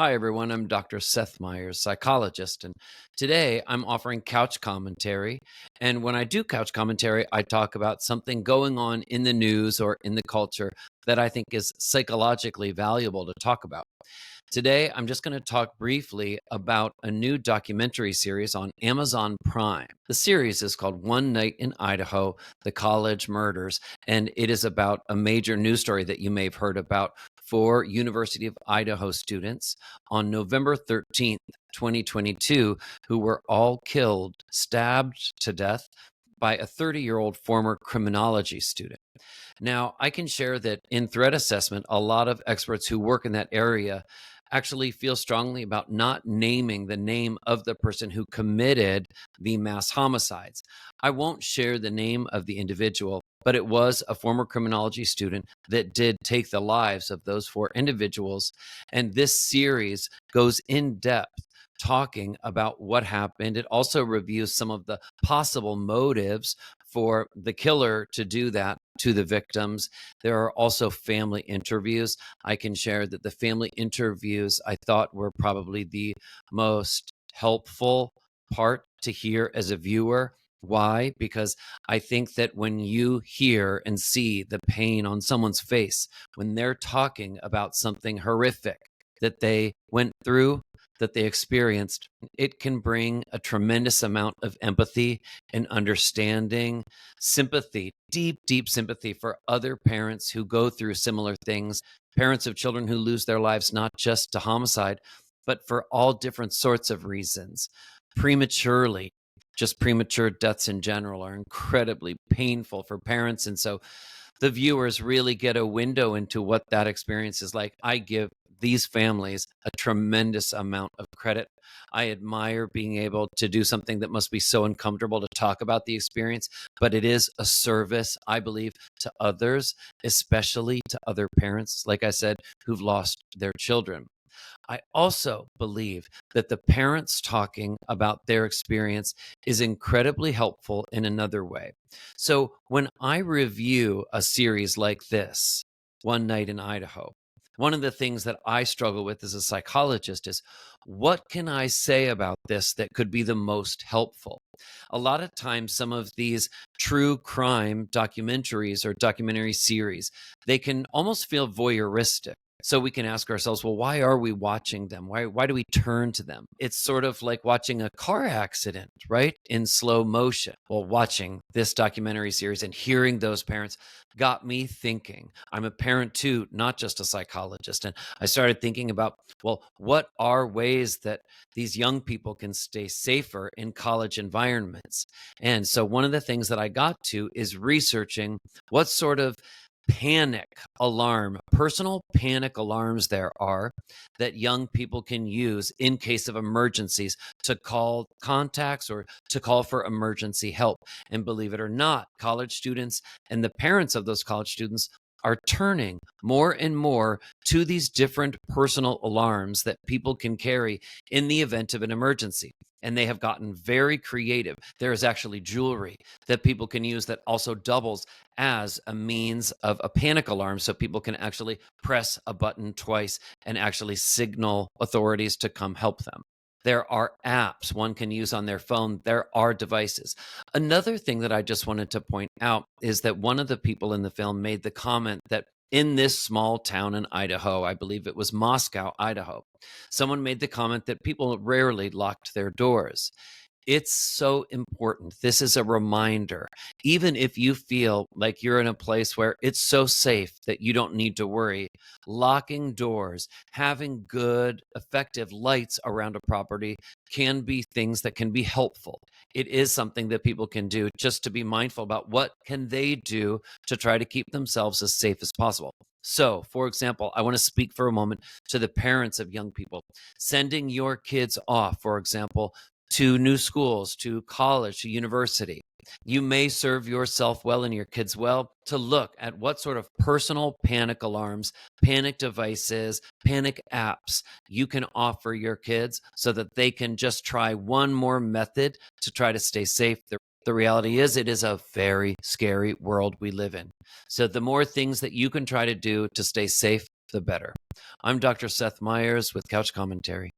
Hi, everyone. I'm Dr. Seth Meyers, psychologist, and today I'm offering couch commentary. And when I do couch commentary, I talk about something going on in the news or in the culture that I think is psychologically valuable to talk about. Today, I'm just going to talk briefly about a new documentary series on Amazon Prime. The series is called One Night in Idaho, The College Murders, and it is about a major news story that you may have heard about for University of Idaho students on November 13th, 2022, who were all killed, stabbed to death by a 30-year-old former criminology student. Now, I can share that in threat assessment, a lot of experts who work in that area actually feel strongly about not naming the name of the person who committed the mass homicides. I won't share the name of the individual, but it was a former criminology student that did take the lives of those four individuals. And this series goes in depth talking about what happened. It also reviews some of the possible motives for the killer to do that to the victims. There are also family interviews. I can share that the family interviews I thought were probably the most helpful part to hear as a viewer. Why? Because I think that when you hear and see the pain on someone's face, when they're talking about something horrific that they went through, that they experienced, it can bring a tremendous amount of empathy and understanding, sympathy, deep, deep sympathy for other parents who go through similar things, parents of children who lose their lives not just to homicide, but for all different sorts of reasons. Prematurely, just premature deaths in general are incredibly painful for parents. And so the viewers really get a window into what that experience is like. I give these families a tremendous amount of credit. I admire being able to do something that must be so uncomfortable to talk about the experience, but it is a service, I believe, to others, especially to other parents, like I said, who've lost their children. I also believe that the parents talking about their experience is incredibly helpful in another way. So when I review a series like this, One Night in Idaho, one of the things that I struggle with as a psychologist is what can I say about this that could be the most helpful? A lot of times, some of these true crime documentaries or documentary series, they can almost feel voyeuristic. So we can ask ourselves, well, why are we watching them? Why do we turn to them? It's sort of like watching a car accident, right? In slow motion. Well, watching this documentary series and hearing those parents got me thinking. I'm a parent too, not just a psychologist. And I started thinking about, well, what are ways that these young people can stay safer in college environments? And so one of the things that I got to is researching what sort of personal panic alarms there are that young people can use in case of emergencies to call contacts or to call for emergency help. And believe it or not, college students and the parents of those college students are turning more and more to these different personal alarms that people can carry in the event of an emergency. And they have gotten very creative. There is actually jewelry that people can use that also doubles as a means of a panic alarm so people can actually press a button twice and actually signal authorities to come help them. There are apps one can use on their phone. There are devices. Another thing that I just wanted to point out is that one of the people in the film made the comment that in this small town in Idaho, I believe it was Moscow, Idaho, someone made the comment that people rarely locked their doors. It's so important. This is a reminder. Even if you feel like you're in a place where it's so safe that you don't need to worry, locking doors, having good, effective lights around a property can be things that can be helpful. It is something that people can do just to be mindful about what can they do to try to keep themselves as safe as possible. So, for example, I want to speak for a moment to the parents of young people. Sending your kids off, for example, to new schools, to college, to university. You may serve yourself well and your kids well to look at what sort of personal panic alarms, panic devices, panic apps you can offer your kids so that they can just try one more method to try to stay safe. The reality is, it is a very scary world we live in. So, the more things that you can try to do to stay safe, the better. I'm Dr. Seth Meyers with Couch Commentary.